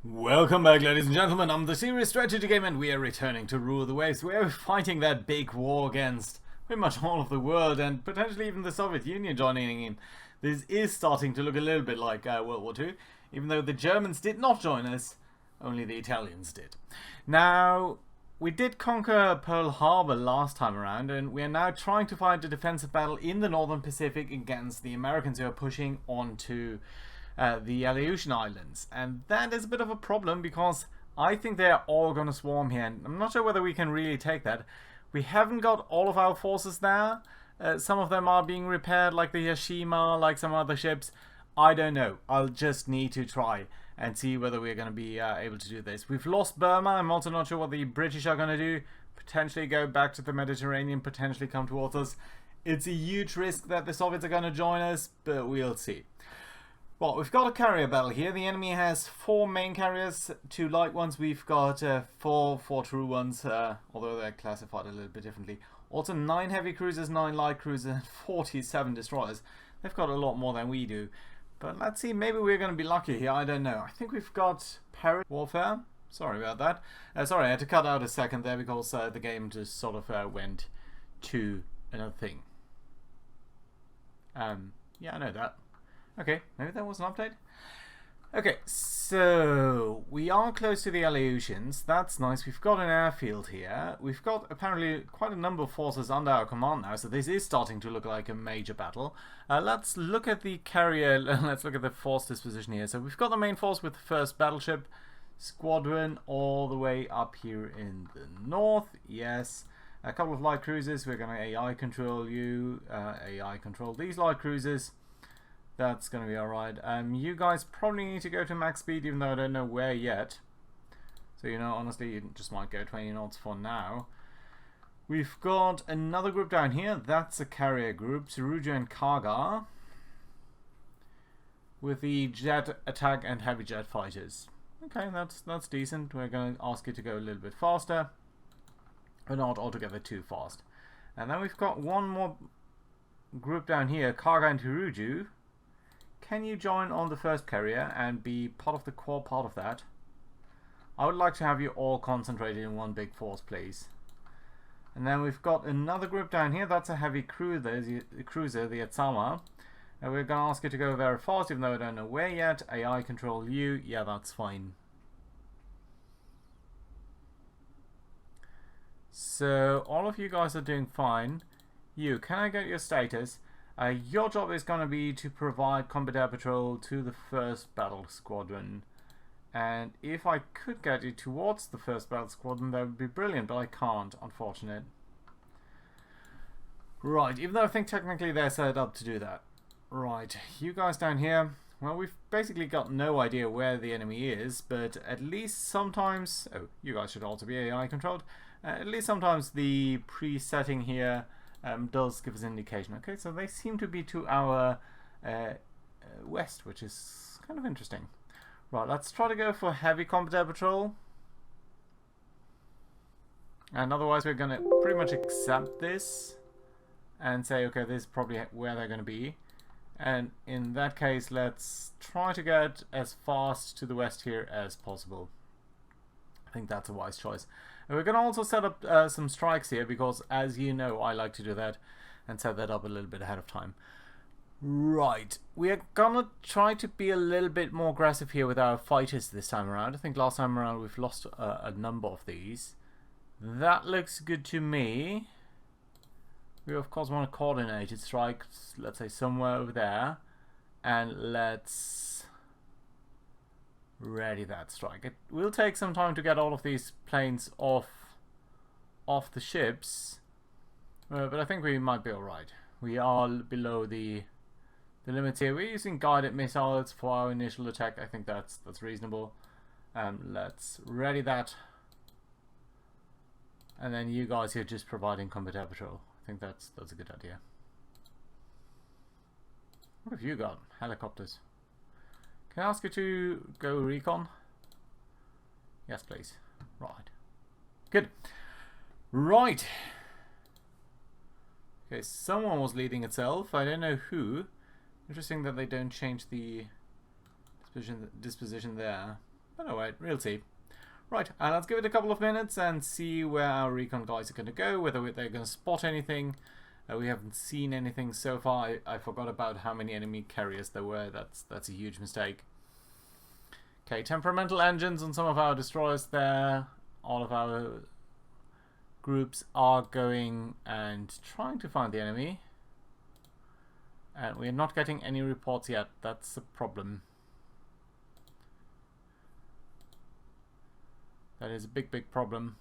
Welcome back, ladies and gentlemen. I'm the Serious Strategy Game, and we are returning to rule the waves. We are fighting that big war against pretty much all of the world, and potentially even the Soviet Union joining in. This is starting to look a little bit like World War II, even though the Germans did not join us, only the Italians did. Now, we did conquer Pearl Harbor last time around, and we are now trying to fight a defensive battle in the Northern Pacific against the Americans who are pushing onto the Aleutian Islands. And that is a bit of a problem because I think they're all going to swarm here, and I'm not sure whether we can really take that. We haven't got all of our forces there. Some of them are being repaired, like the Yashima, like some other ships. I don't know. I'll just need to try and see whether we're going to be able to do this. We've lost Burma. I'm also not sure what the British are going to do. Potentially go back to the Mediterranean, potentially come towards us. It's a huge risk that the Soviets are going to join us, but we'll see. Well, we've got a carrier battle here. The enemy has 4 main carriers, 2 light ones. We've got 4 true ones, although they're classified a little bit differently. Also 9 heavy cruisers, 9 light cruisers, and 47 destroyers. They've got a lot more than we do. But let's see, maybe we're going to be lucky here, I don't know. I think we've got Paris Warfare. Sorry about that. Sorry, I had to cut out a second there because the game just sort of went to another thing. Yeah, I know that. Okay, maybe that was an update. Okay, so we are close to the Aleutians. That's nice. We've got an airfield here. We've got apparently quite a number of forces under our command now, so this is starting to look like a major battle. Let's look at the carrier. Let's look at the force disposition here. So we've got the main force with the first battleship squadron all the way up here in the north. Yes. A couple of light cruisers. We're going to AI control you. AI control these light cruisers. That's going to be alright. You guys probably need to go to max speed, even though I don't know where yet. So, you know, honestly, you just might go 20 knots for now. We've got another group down here. That's a carrier group, Suruja and Kaga, with the jet attack and heavy jet fighters. Okay, that's decent. We're going to ask you to go a little bit faster, but not altogether too fast. And then we've got one more group down here, Kaga and Hiruju. Can you join on the first carrier and be part of the core part of that? I would like to have you all concentrated in one big force, please. And then we've got another group down here. That's a heavy cruiser, the Yatsama. And we're going to ask you to go very fast, even though I don't know where yet. AI control you. Yeah, that's fine. So all of you guys are doing fine. You, can I get your status? Your job is going to be to provide combat air patrol to the first battle squadron. And if I could get you towards the first battle squadron, that would be brilliant, but I can't, unfortunately. Right, even though I think technically they're set up to do that. Right, you guys down here, well, we've basically got no idea where the enemy is, but at least sometimes... Oh, you guys should also be AI controlled. At least sometimes the pre-setting here does give us an indication. Okay, so they seem to be to our west, which is kind of interesting. Right, let's try to go for heavy combat air patrol. And otherwise we're going to pretty much accept this and say, okay, this is probably where they're going to be. And in that case, let's try to get as fast to the west here as possible. I think that's a wise choice. And we're going to also set up some strikes here because, as you know, I like to do that and set that up a little bit ahead of time. Right, we are going to try to be a little bit more aggressive here with our fighters this time around. I think last time around we've lost a number of these. That looks good to me. We of course want a coordinated strike, let's say somewhere over there. And let's ready that strike. It will take some time to get all of these planes off the ships, but I think we might be alright. We are below the limits here. We're using guided missiles for our initial attack. I think that's reasonable. Let's ready that, and then you guys here just providing combat air patrol. I think that's a good idea. What have you got? Helicopters. Can I ask you to go recon? Yes, please. Right. Good. Right. Okay, someone was leading itself. I don't know who. Interesting that they don't change the disposition there. But no, wait, we'll see. Right, let's give it a couple of minutes and see where our recon guys are going to go, whether they're going to spot anything. We haven't seen anything so far. I forgot about how many enemy carriers there were. That's a huge mistake. Okay, temperamental engines on some of our destroyers there. All of our groups are going and trying to find the enemy. And we're not getting any reports yet. That's a problem. That is a big, big problem.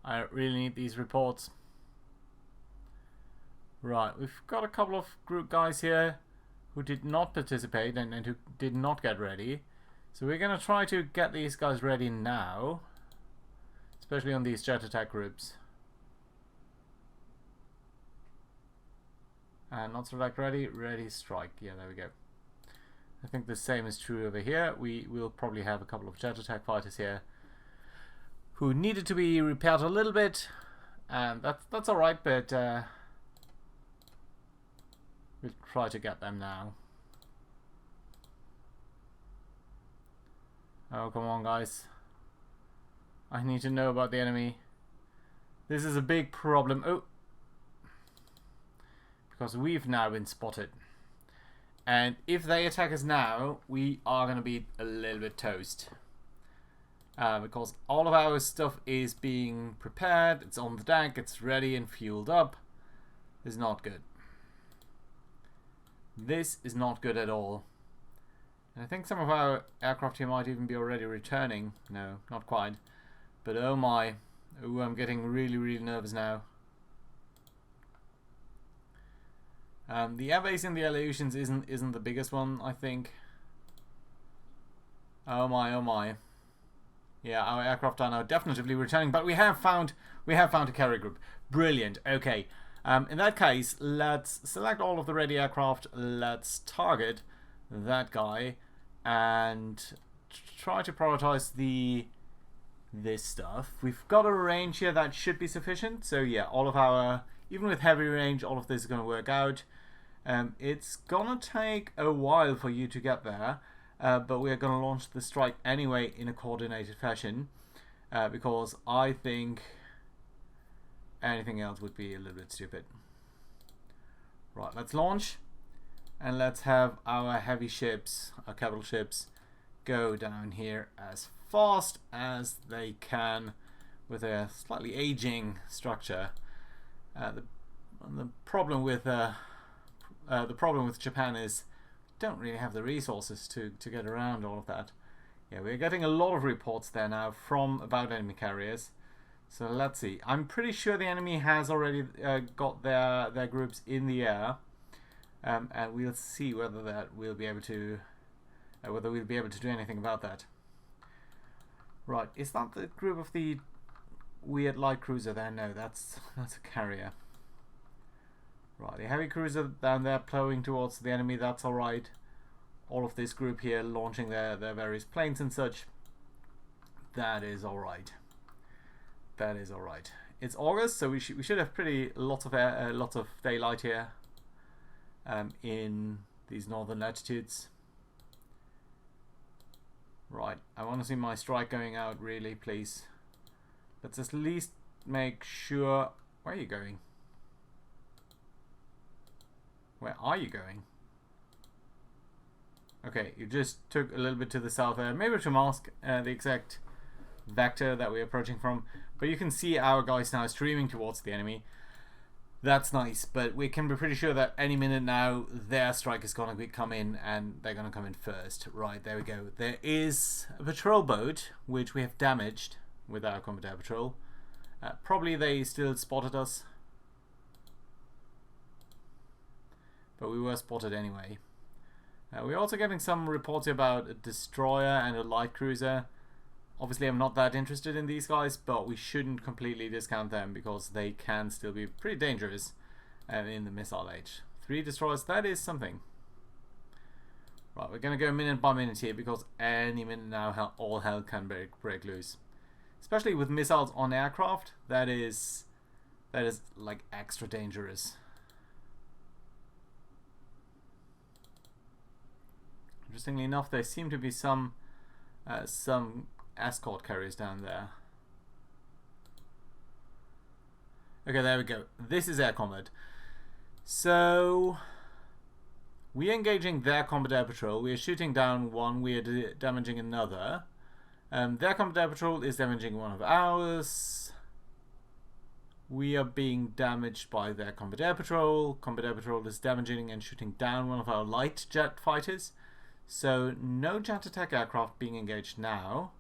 I really need these reports. Right, we've got a couple of group guys here who did not participate and who did not get ready. So we're going to try to get these guys ready now. Especially on these jet attack groups. And not select ready, ready strike. Yeah, there we go. I think the same is true over here. We will probably have a couple of jet attack fighters here who needed to be repaired a little bit, and that's all right. But we'll try to get them now. Oh, come on, guys! I need to know about the enemy. This is a big problem. Oh, because we've now been spotted. And if they attack us now, we are going to be a little bit toast. Because all of our stuff is being prepared, it's on the deck, it's ready and fueled up. This is not good. This is not good at all. And I think some of our aircraft here might even be already returning. No, not quite. But oh my. Ooh, I'm getting really, really nervous now. The airbase in the Aleutians isn't the biggest one, I think. Oh my, oh my. Yeah, our aircraft are now definitively returning, but we have found a carrier group. Brilliant. Okay. In that case, let's select all of the ready aircraft. Let's target that guy and try to prioritize this stuff. We've got a range here that should be sufficient. So yeah, all of our, even with heavy range, all of this is going to work out. It's gonna take a while for you to get there, but we're gonna launch the strike anyway in a coordinated fashion, because I think anything else would be a little bit stupid. Right, let's launch, and let's have our heavy ships, our capital ships, go down here as fast as they can with a slightly aging structure. The problem with Japan is we don't really have the resources to get around all of that. Yeah, we're getting a lot of reports there now from about enemy carriers. So let's see. I'm pretty sure the enemy has already got their groups in the air, and we'll see whether we'll be able to do anything about that. Right, is that the group of the weird light cruiser there? No, that's a carrier. Right, the heavy cruiser down there plowing towards the enemy, that's alright. All of this group here launching their various planes and such, that is alright. That is alright. It's August, so we should have lots of daylight here in these northern latitudes. Right, I want to see my strike going out, really, please. Let's at least make sure... Where are you going? Where are you going? Okay, you just took a little bit to the south there. Maybe to mask the exact vector that we're approaching from. But you can see our guys now streaming towards the enemy. That's nice, but we can be pretty sure that any minute now their strike is going to come in, and they're going to come in first. Right, there we go. There is a patrol boat which we have damaged with our combat air patrol. Probably they still spotted us, but we were spotted anyway. We're also getting some reports about a destroyer and a light cruiser. Obviously I'm not that interested in these guys, but we shouldn't completely discount them because they can still be pretty dangerous in the missile age. 3 destroyers, that is something. Right, we're going to go minute by minute here because any minute now all hell can break loose. Especially with missiles on aircraft, that is like extra dangerous. Interestingly enough, there seem to be some escort carriers down there. Okay, there we go. This is air combat. So we're engaging their combat air patrol. We are shooting down one. We are damaging another. Their combat air patrol is damaging one of ours. We are being damaged by their combat air patrol. Combat air patrol is damaging and shooting down one of our light jet fighters. So no jet attack aircraft being engaged now,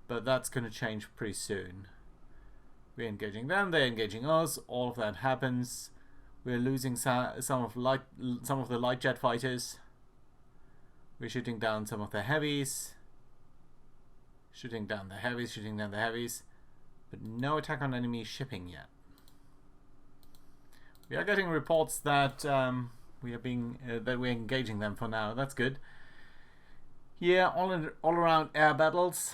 but that's going to change pretty soon. We're engaging them, they're engaging us. All of that happens. We're losing some of the light jet fighters. We're shooting down some of the heavies. Shooting down the heavies, but no attack on enemy shipping yet. We are getting reports that we're engaging them for now. That's good. Yeah, all around air battles.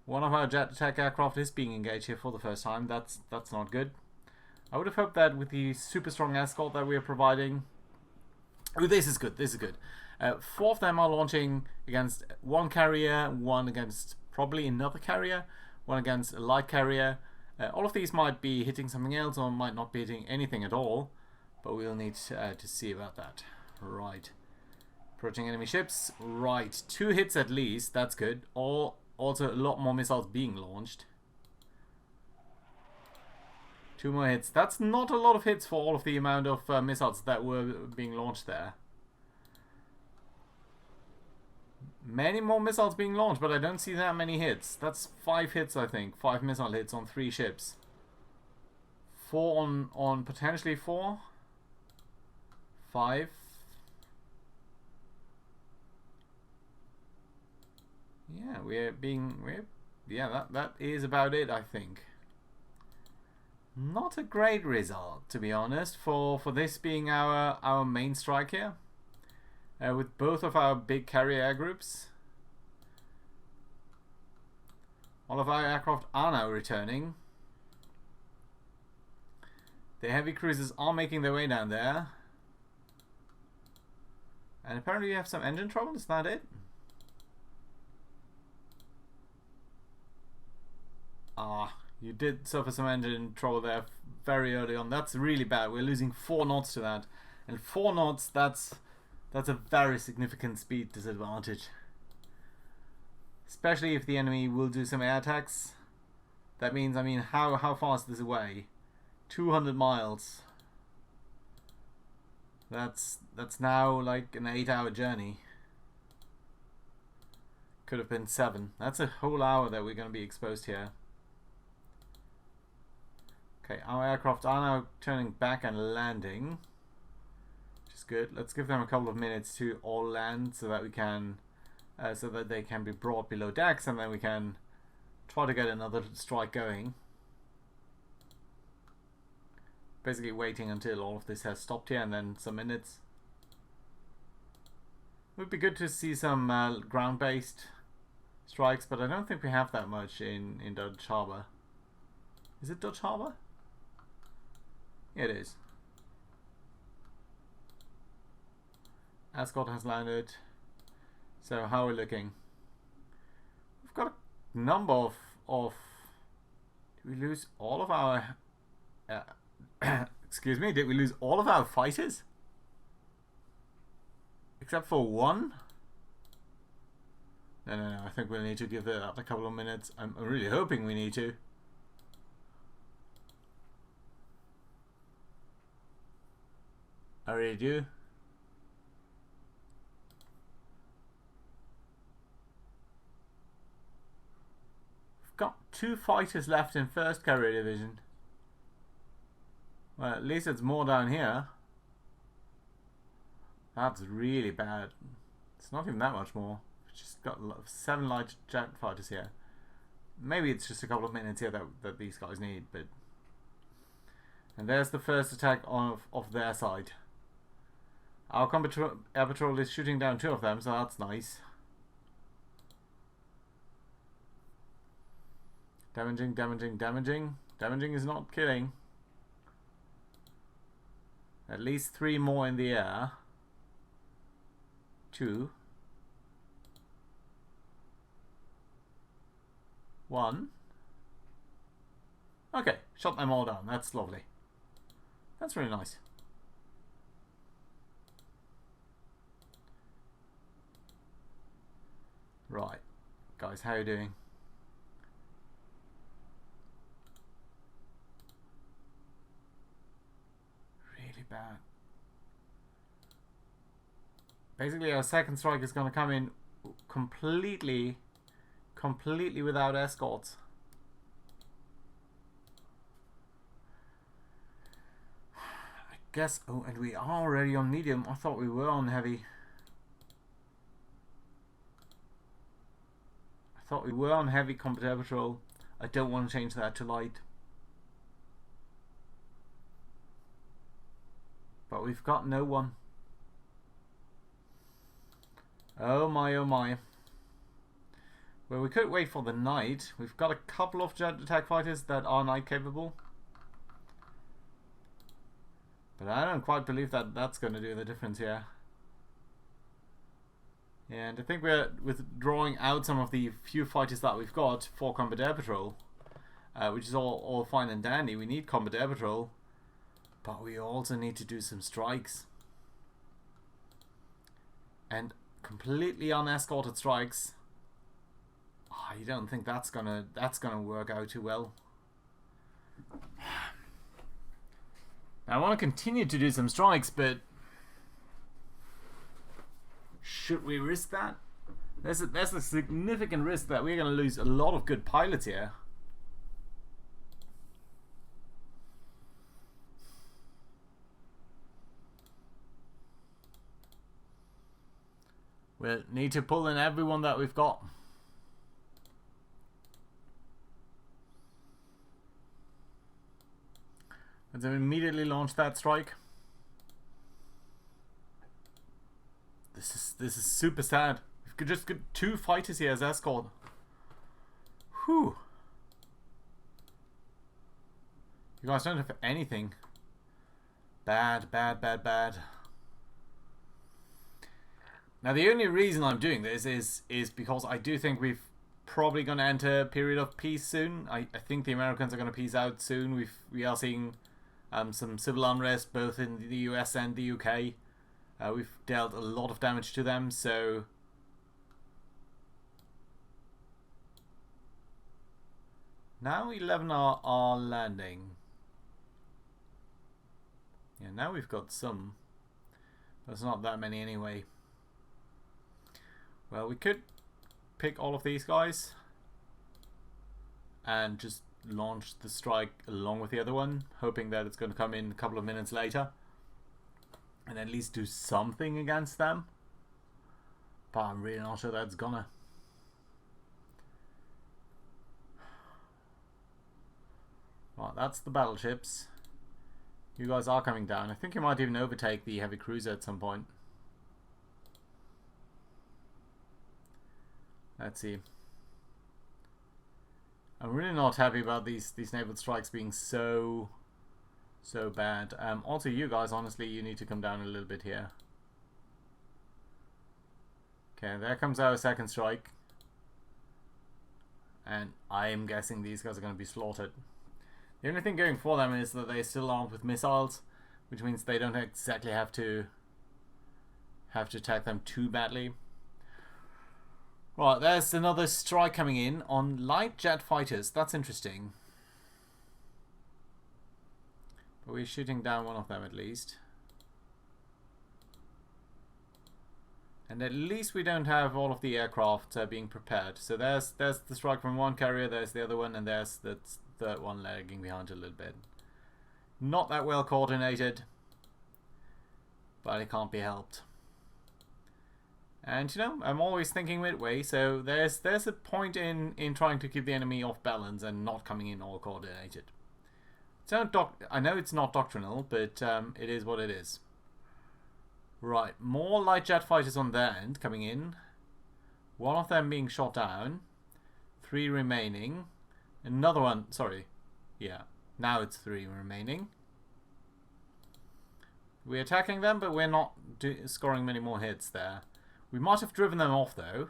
One of our jet attack aircraft is being engaged here for the first time. That's not good. I would have hoped that with the super strong escort that we are providing. Oh, this is good. This is good. 4 of them are launching against one carrier, one against probably another carrier, one against a light carrier. All of these might be hitting something else or might not be hitting anything at all, but we'll need to see about that. Right. Approaching enemy ships. Right. 2 hits at least. That's good. Also a lot more missiles being launched. 2 more hits. That's not a lot of hits for all of the amount of missiles that were being launched there. Many more missiles being launched, but I don't see that many hits. That's 5 hits, I think. 5 missile hits on 3 ships. 4 on potentially 4. 5. Yeah, that is about it, I think. Not a great result, to be honest, for this being our main strike here. With both of our big carrier air groups. All of our aircraft are now returning. The heavy cruisers are making their way down there. And apparently you have some engine trouble, is that it? You did suffer some engine trouble there very early on. That's really bad. We're losing 4 knots to that. And 4 knots, that's a very significant speed disadvantage. Especially if the enemy will do some air attacks. That means, I mean, how fast is this away? 200 miles. That's now like an 8-hour journey. Could have been 7. That's a whole hour that we're going to be exposed here. Okay, our aircraft are now turning back and landing, which is good. Let's give them a couple of minutes to all land so that we can, so that they can be brought below decks, and then we can try to get another strike going. Basically waiting until all of this has stopped here, and then some minutes. It would be good to see some ground-based strikes, but I don't think we have that much in Dutch Harbor. Is it Dutch Harbor? It is. Escort has landed. So how are we looking? We've got a number of did we lose all of our excuse me, did we lose all of our fighters? Except for 1? No, I think we'll need to give that a couple of minutes. I'm really hoping we need to. I really do. We've got 2 fighters left in 1st Carrier Division. Well, at least it's more down here. That's really bad. It's not even that much more. We've just got 7 light jet fighters here. Maybe it's just a couple of minutes here that these guys need, but... And there's the first attack of their side. Our combat air patrol is shooting down 2 of them, so that's nice. Damaging. Damaging is not killing. At least 3 more in the air. 2, 1. Okay, shot them all down. That's lovely. That's really nice. Right, guys, how are you doing? Really bad. Basically, our second strike is going to come in completely without escorts. I guess. Oh, and we are already on medium. I thought we were on heavy. I thought we were on heavy combat patrol. I don't want to change that to light. But we've got no one. Oh my, oh my. Well, we could wait for the night. We've got a couple of jet attack fighters that are night capable. But I don't quite believe that that's going to do the difference here. And I think we're withdrawing out some of the few fighters that we've got for combat air patrol. Which is all fine and dandy. We need combat air patrol. But we also need to do some strikes. And completely unescorted strikes. I don't think that's gonna work out too well. Now, I want to continue to do some strikes, but should we risk that? There's a significant risk that we're going to lose a lot of good pilots here. We'll need to pull in everyone that we've got. Let's immediately launch that strike. This is super sad. We've just got 2 fighters here as escort. Whew. You guys don't have anything. Bad, bad, bad, bad. Now the only reason I'm doing this is because I do think we've probably going to enter a period of peace soon. I think the Americans are going to peace out soon. We are seeing some civil unrest both in the US and the UK. We've dealt a lot of damage to them, so now 11 are landing. Yeah, now we've got some. There's not that many anyway. Well, we could pick all of these guys and just launch the strike along with the other one, hoping that it's going to come in a couple of minutes later and at least do something against them. But I'm really not sure that's gonna. Right, that's the battleships. You guys are coming down. I think you might even overtake the heavy cruiser at some point. Let's see. I'm really not happy about these naval strikes being so bad. Also, you guys, honestly, you need to come down a little bit here. Okay, there comes our second strike. And I'm guessing these guys are going to be slaughtered. The only thing going for them is that they're still armed with missiles, which means they don't exactly have to attack them too badly. Right, there's another strike coming in on light jet fighters. That's interesting. But we're shooting down one of them at least. And at least we don't have all of the aircraft being prepared. So there's the strike from one carrier, there's the other one, and there's the third one lagging behind a little bit. Not that well coordinated, but it can't be helped. And you know, I'm always thinking midway, so there's a point in trying to keep the enemy off balance and not coming in all coordinated. I know it's not doctrinal, but it is what it is. Right, more light jet fighters on their end coming in. One of them being shot down. 3 remaining. Another one, sorry. Yeah, now it's 3 remaining. We're attacking them, but we're not scoring many more hits there. We might have driven them off, though.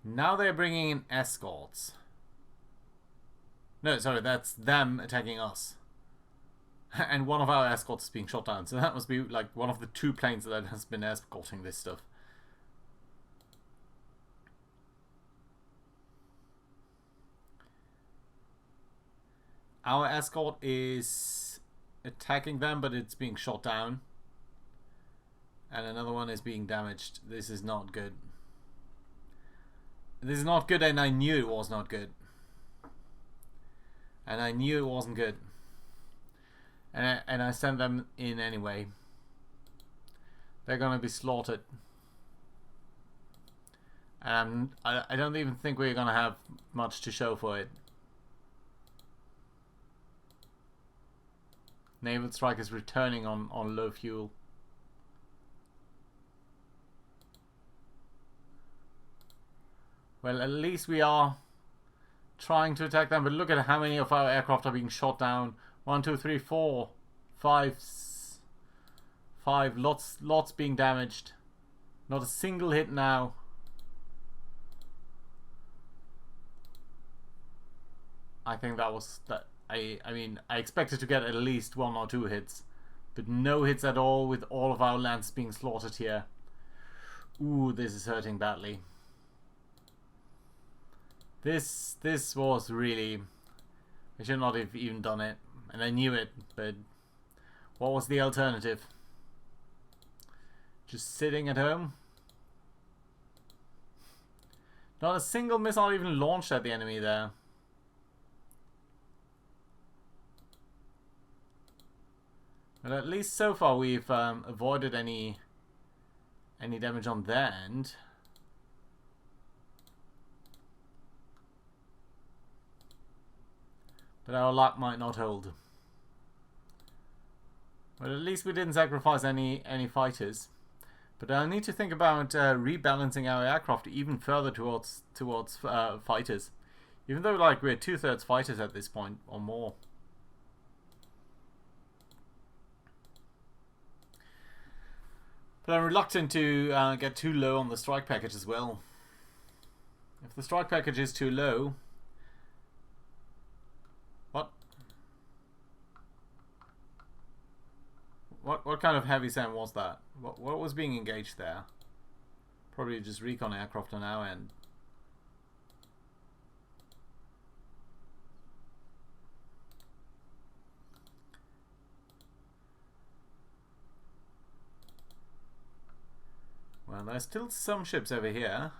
Now they're bringing in escorts. No, sorry, that's them attacking us. And one of our escorts is being shot down. So that must be like one of the 2 planes that has been escorting this stuff. Our escort is attacking them, but it's being shot down. And another one is being damaged. This is not good. This is not good, and I knew it was not good. And I knew it wasn't good. And I sent them in anyway. They're gonna be slaughtered. And I don't even think we're gonna have much to show for it. Naval strike is returning on low fuel. Well, at least we are trying to attack them, but look at how many of our aircraft are being shot down. 1, 2, 3, 4, 5, 5. Lots being damaged. Not a single hit now. I think that was that. I mean, I expected to get at least 1 or 2 hits, but no hits at all, with all of our lands being slaughtered here. Ooh, this is hurting badly. This was really... I should not have even done it, and I knew it, but what was the alternative? Just sitting at home? Not a single missile even launched at the enemy there. But at least so far we've avoided any damage on their end. But our luck might not hold. But at least we didn't sacrifice any fighters. But I need to think about rebalancing our aircraft even further towards fighters. Even though like we're 2/3 fighters at this point or more. But I'm reluctant to get too low on the strike package as well. If the strike package is too low... What kind of heavy SAM was that? What was being engaged there? Probably just recon aircraft on our end. Well, there's still some ships over here.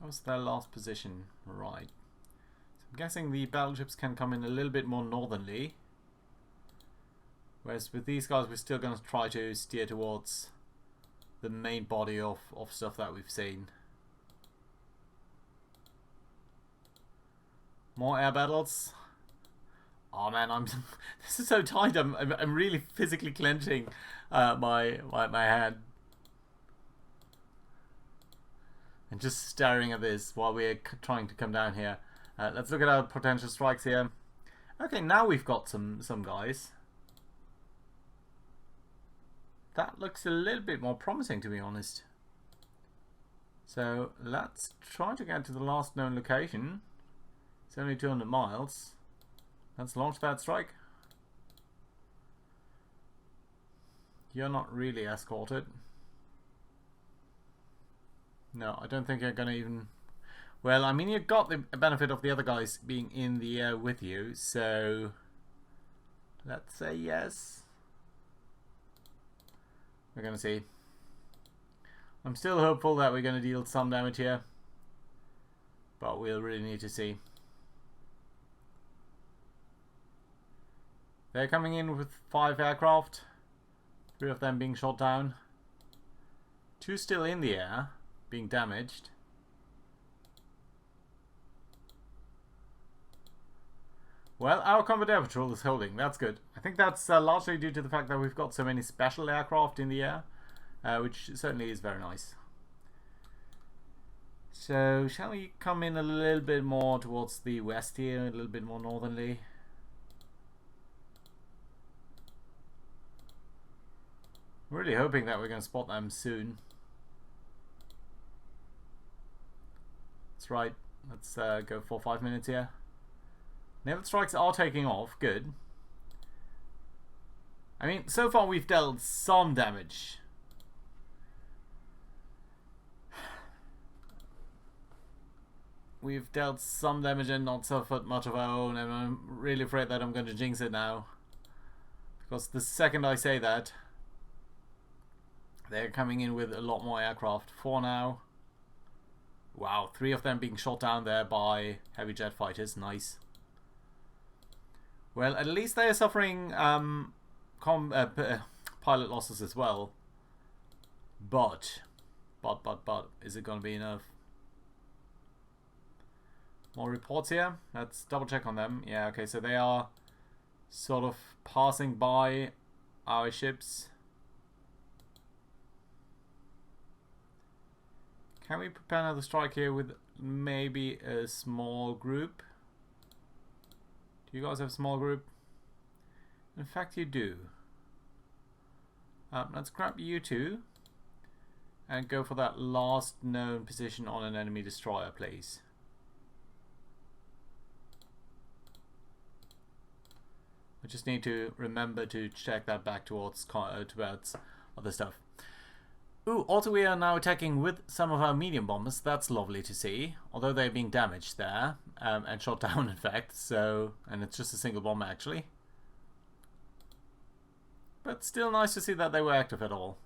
That was their last position, right. So I'm guessing the battleships can come in a little bit more northernly. Whereas with these guys, we're still going to try to steer towards the main body of stuff that we've seen. More air battles. Oh man, this is so tight. I'm really physically clenching my hand and just staring at this while we're trying to come down here. Let's look at our potential strikes here. Okay, now we've got some guys. That looks a little bit more promising, to be honest. So let's try to get to the last known location. It's only 200 miles. Let's launch that strike. You're not really escorted. No, I don't think you're going to even... Well, I mean, you've got the benefit of the other guys being in the air with you, so... Let's say yes. We're going to see. I'm still hopeful that we're going to deal some damage here. But we'll really need to see. They're coming in with 5 aircraft. 3 of them being shot down. 2 still in the air, being damaged. Well, our combat air patrol is holding. That's good. I think that's largely due to the fact that we've got so many special aircraft in the air, which certainly is very nice. So, shall we come in a little bit more towards the west here, a little bit more northerly? I'm really hoping that we're going to spot them soon. That's right. Let's go for 5 minutes here. Naval strikes are taking off. Good. I mean, so far we've dealt some damage. We've dealt some damage and not suffered much of our own, and I'm really afraid that I'm going to jinx it now. Because the second I say that, they're coming in with a lot more aircraft. 4 now. Wow, 3 of them being shot down there by heavy jet fighters. Nice. Well, at least they are suffering pilot losses as well. But, is it going to be enough? More reports here. Let's double check on them. Yeah, okay, so they are sort of passing by our ships. Can we prepare another strike here with maybe a small group? Do you guys have a small group? In fact, you do. Let's grab you two and go for that last known position on an enemy destroyer, please. I just need to remember to check that back towards other stuff. Ooh, also we are now attacking with some of our medium bombers. That's lovely to see. Although they're being damaged there. And shot down, in fact. So, and it's just a single bomber, actually. But still nice to see that they were active at all.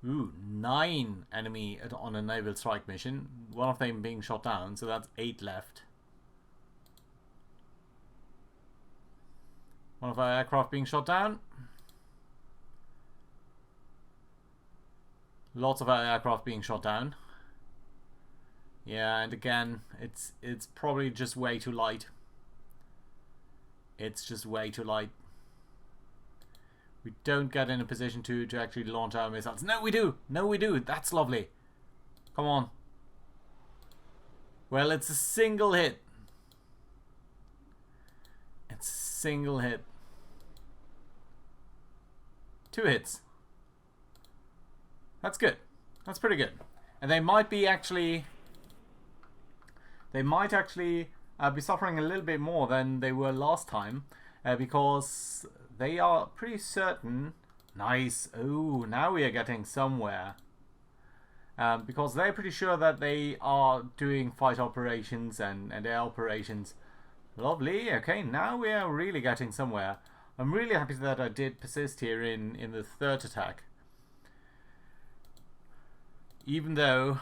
Ooh, 9 enemy on a naval strike mission. One of them being shot down, so that's 8 left. One of our aircraft being shot down. Lots of our aircraft being shot down. Yeah, and again, it's probably just way too light. It's just way too light. We don't get in a position to actually launch our missiles. No, we do! No, we do! That's lovely. Come on. Well, it's a single hit. It's a single hit. 2 hits. That's good. That's pretty good. And they might be actually... They might actually be suffering a little bit more than they were last time. Because they are pretty certain... Nice. Ooh, now we are getting somewhere. Because they're pretty sure that they are doing fight operations and air operations. Lovely. Okay, now we are really getting somewhere. I'm really happy that I did persist here in the 3rd attack. Even though...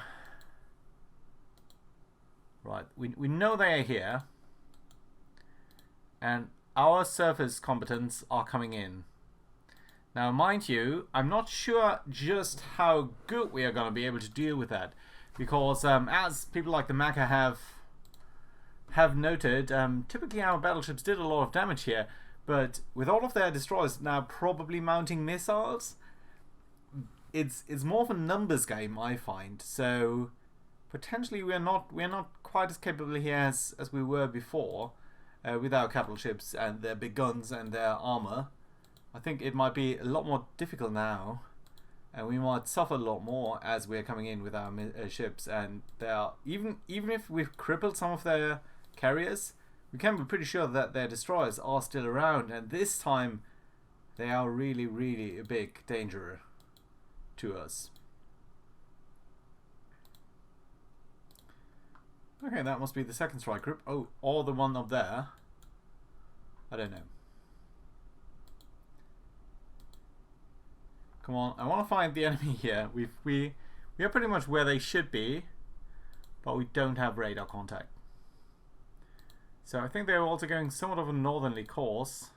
Right, we know they are here. And our surface combatants are coming in. Now, mind you, I'm not sure just how good we are going to be able to deal with that. Because as people like the Maka have noted, typically our battleships did a lot of damage here. But with all of their destroyers now probably mounting missiles, it's more of a numbers game, I find. So potentially we're not quite as capable here as we were before with our capital ships and their big guns and their armor. I think it might be a lot more difficult now, and we might suffer a lot more as we're coming in with our ships. And they are even if we've crippled some of their carriers, we can be pretty sure that their destroyers are still around, and this time they are really, really a big danger to us. Okay, that must be the 2nd strike group. Oh, or the one up there. I don't know. Come on, I want to find the enemy here. We are pretty much where they should be, but we don't have radar contact. So I think they're also going somewhat of a northerly course.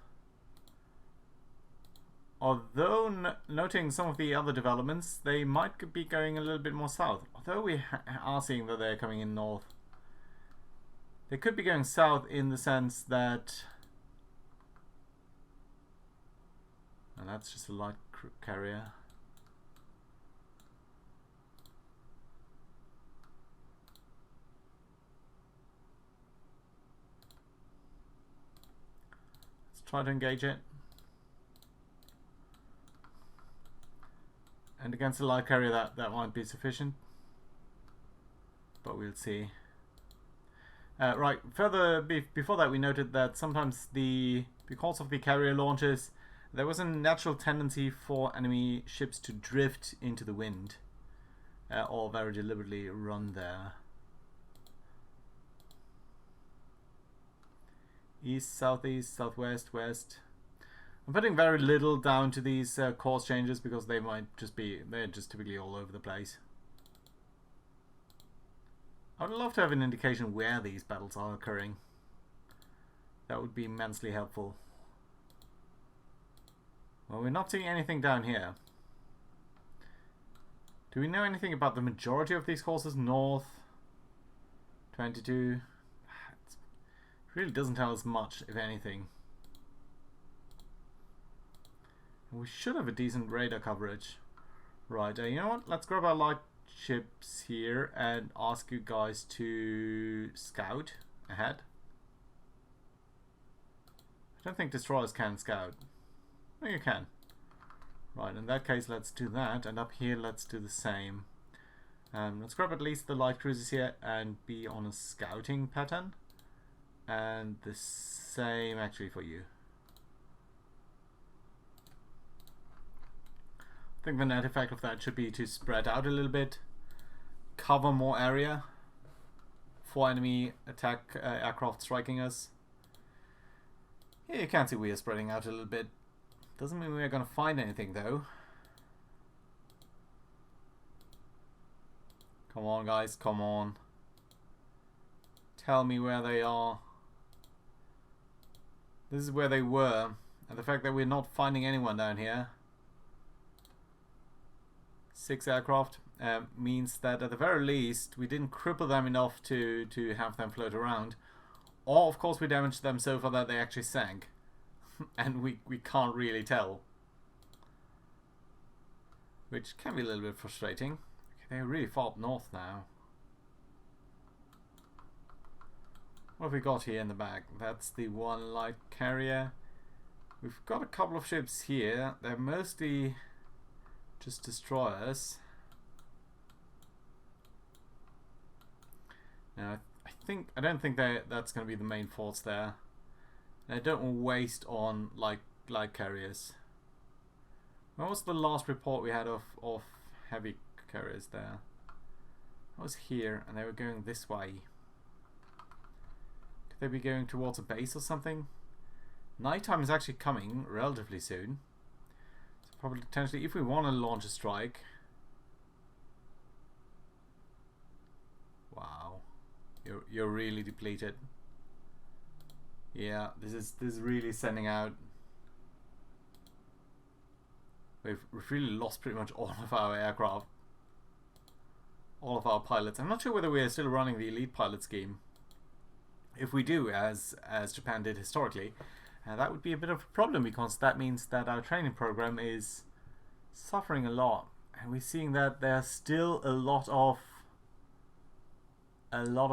Although, noting some of the other developments, they might be going a little bit more south. Although we are seeing that they're coming in north. They could be going south in the sense that... And that's just a light carrier. Let's try to engage it. And against a light carrier that might be sufficient. But we'll see. Right, further before that we noted that sometimes because of the carrier launches, there was a natural tendency for enemy ships to drift into the wind. Or very deliberately run there. East, southeast, southwest, west. I'm putting very little down to these course changes because they're just typically all over the place. I would love to have an indication where these battles are occurring. That would be immensely helpful. Well, we're not seeing anything down here. Do we know anything about the majority of these courses? North, 22. It really doesn't tell us much, if anything. We should have a decent radar coverage. Right, you know what? Let's grab our light ships here and ask you guys to scout ahead. I don't think destroyers can scout. No, you can. Right, in that case, let's do that. And up here, let's do the same. Let's grab at least the light cruisers here and be on a scouting pattern. And the same actually for you. I think the net effect of that should be to spread out a little bit, cover more area for enemy attack aircraft striking us. Yeah, you can see we are spreading out a little bit. Doesn't mean we are going to find anything though. Come on guys, come on. Tell me where they are. This is where they were, and the fact that we're not finding anyone down here. 6 aircraft means that at the very least we didn't cripple them enough to have them float around, or of course we damaged them so far that they actually sank. And we can't really tell, which can be a little bit frustrating. Okay, they're really far up north now. What have we got here in the back? That's the one light carrier. We've got a couple of ships here. They're mostly just destroyers. Now, I don't think that's going to be the main force there. And I don't want to waste on light carriers. What was the last report we had of heavy carriers there? I was here, and they were going this way. Could they be going towards a base or something? Nighttime is actually coming relatively soon. So probably potentially, if we want to launch a strike. Wow, you're really depleted. Yeah, this is really sending out. We've really lost pretty much all of our aircraft, all of our pilots. I'm not sure whether we are still running the elite pilot scheme. If we do, as Japan did historically, that would be a bit of a problem, because that means that our training program is suffering a lot, and we're seeing that there's still a lot of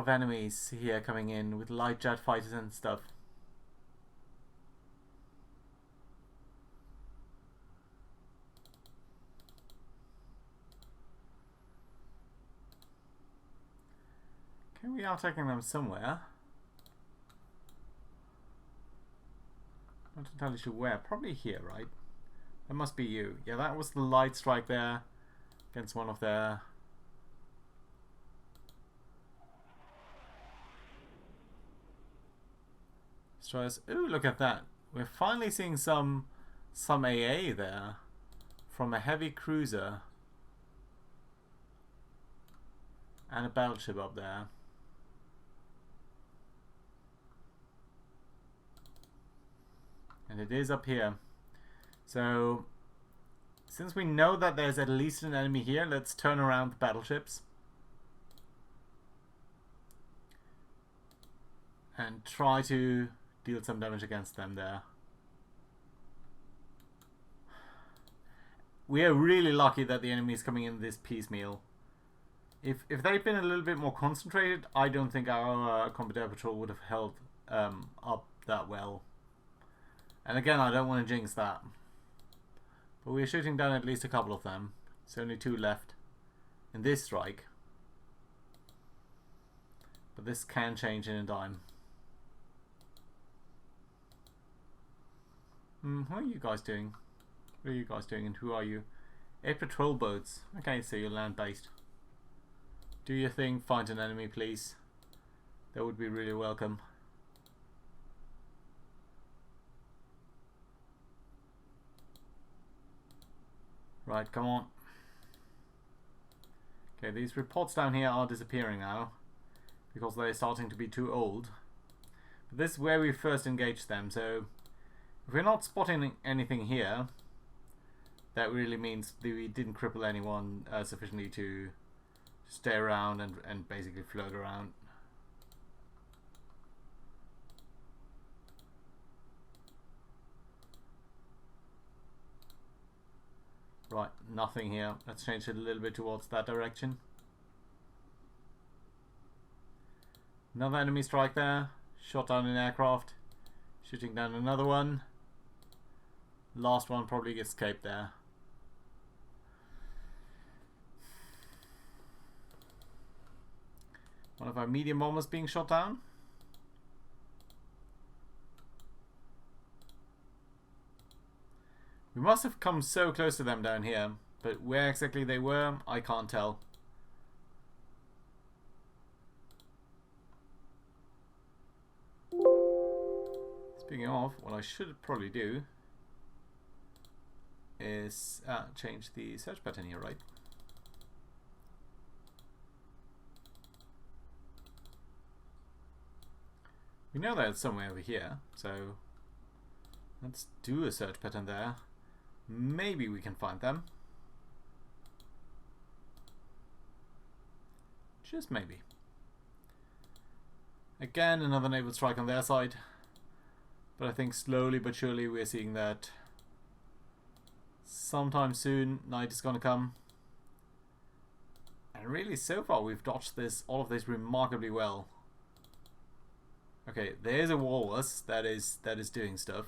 enemies here coming in with light jet fighters and stuff. Okay, we are taking them somewhere. Not entirely sure where. Probably here, right? That must be you. Yeah, that was the light strike there against one of their... destroyers. Ooh, look at that. We're finally seeing some AA there from a heavy cruiser and a battleship up there. And it is up here. So, since we know that there's at least an enemy here, let's turn around the battleships and try to deal some damage against them there. We are really lucky that the enemy is coming in this piecemeal. If they'd been a little bit more concentrated, I don't think our combat air patrol would have held up that well. And again, I don't want to jinx that. But we're shooting down at least a couple of them. There's only 2 left in this strike. But this can change in a dime. What are you guys doing? What are you guys doing and who are you? 8 patrol boats. Okay, so you're land-based. Do your thing, find an enemy please. That would be really welcome. Right, come on. Okay, these reports down here are disappearing now because they're starting to be too old. But this is where we first engaged them, so if we're not spotting anything here, that really means that we didn't cripple anyone sufficiently to stay around and basically float around. Right, nothing here. Let's change it a little bit towards that direction. Another enemy strike there. Shot down an aircraft. Shooting down another one. Last one probably escaped there. One of our medium bombers being shot down. We must have come so close to them down here, but where exactly they were, I can't tell. Speaking of, what I should probably do is change the search pattern here, right? We know that it's somewhere over here, so let's do a search pattern there. Maybe we can find them. Just maybe. Again, another naval strike on their side. But I think slowly but surely we're seeing that sometime soon night is gonna come. And really so far we've dodged all of this remarkably well. Okay, there's a walrus that is doing stuff.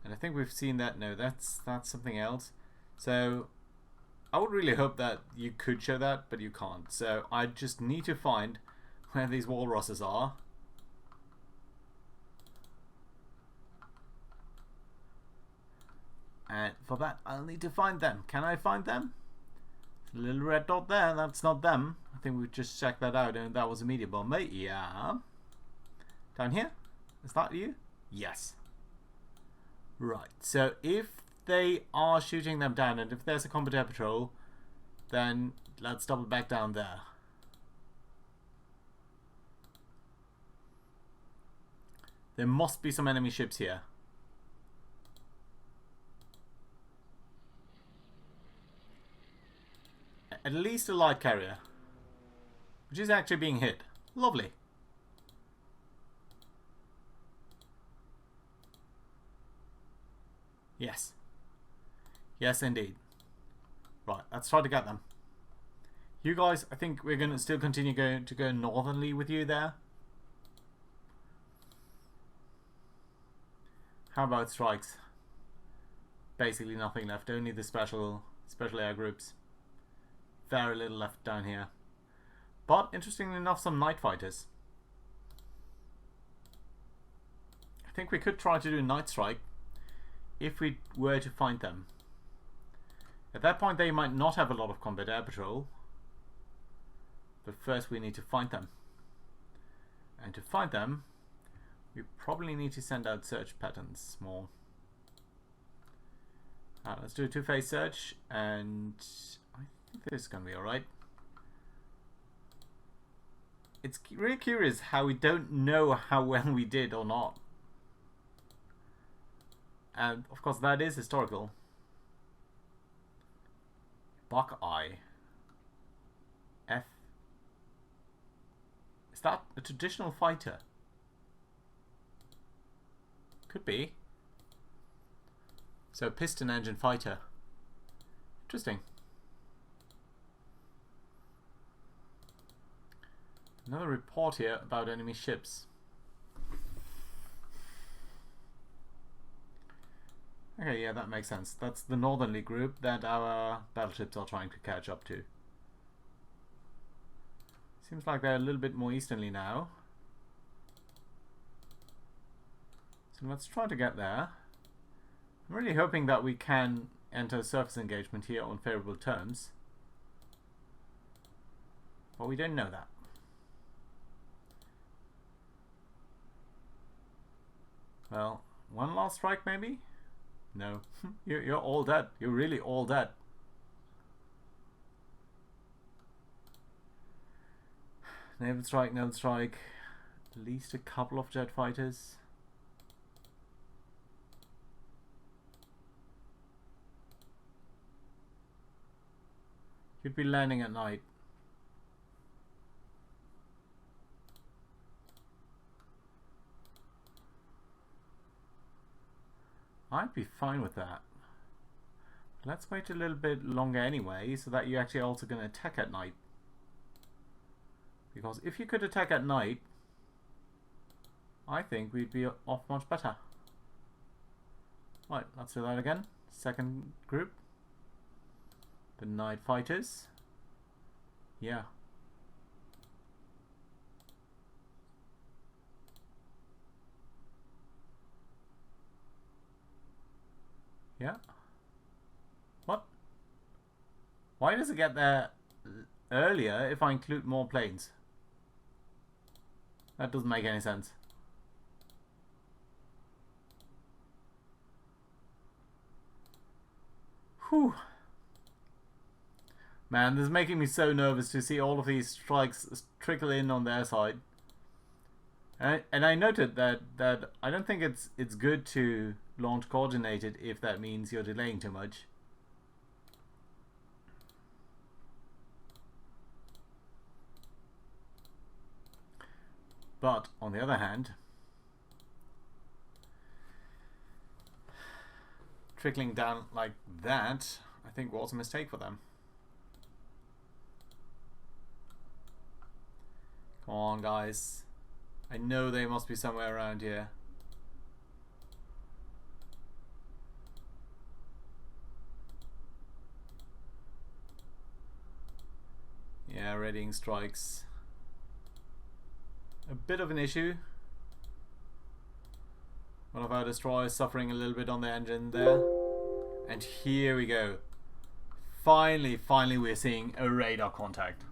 And I think we've seen that. No, that's something else. So I would really hope that you could show that, but you can't. So I just need to find where these walruses are. And for that, I'll need to find them. Can I find them? A little red dot there. That's not them. I think we've just checked that out, and that was a medium bomber. Yeah. Down here? Is that you? Yes. Right, so if they are shooting them down and if there's a combat air patrol, then let's double back down there. There must be some enemy ships here. At least a light carrier, which is actually being hit. Lovely. Yes. Yes, indeed. Right, let's try to get them. You guys, I think we're going to still continue to go northernly with you there. How about strikes? Basically nothing left. Only the special air groups. Very little left down here. But, interestingly enough, some night fighters. I think we could try to do a night strike if we were to find them. At that point they might not have a lot of combat air patrol, but first we need to find them, and to find them we probably need to send out search patterns more. Let's do a two-phase search, and I think this is going to be alright. It's really curious how we don't know how well we did or not. And of course that is historical. Buckeye. F. Is that a traditional fighter? Could be. So piston engine fighter. Interesting. Another report here about enemy ships. Okay, yeah, that makes sense. That's the northerly group that our battleships are trying to catch up to. Seems like they're a little bit more easternly now. So let's try to get there. I'm really hoping that we can enter surface engagement here on favorable terms. But we don't know that. Well, one last strike maybe? No. You're all dead. You're really all dead. Naval strike, naval strike. At least a couple of jet fighters. You'd be landing at night. I'd be fine with that. Let's wait a little bit longer anyway, so that you're actually also going to attack at night. Because if you could attack at night, I think we'd be off much better. Right, let's do that again. Second group. The night fighters. Yeah. Yeah. What? Why does it get there earlier if I include more planes? That doesn't make any sense. Whew. Man, this is making me so nervous to see all of these strikes trickle in on their side. And I noted that I don't think it's good to launch coordinated if that means you're delaying too much. But on the other hand, trickling down like that, I think was a mistake for them. Come on, guys. I know they must be somewhere around here. Yeah, readying strikes. A bit of an issue. One of our destroyers suffering a little bit on the engine there. And here we go. Finally we're seeing a radar contact.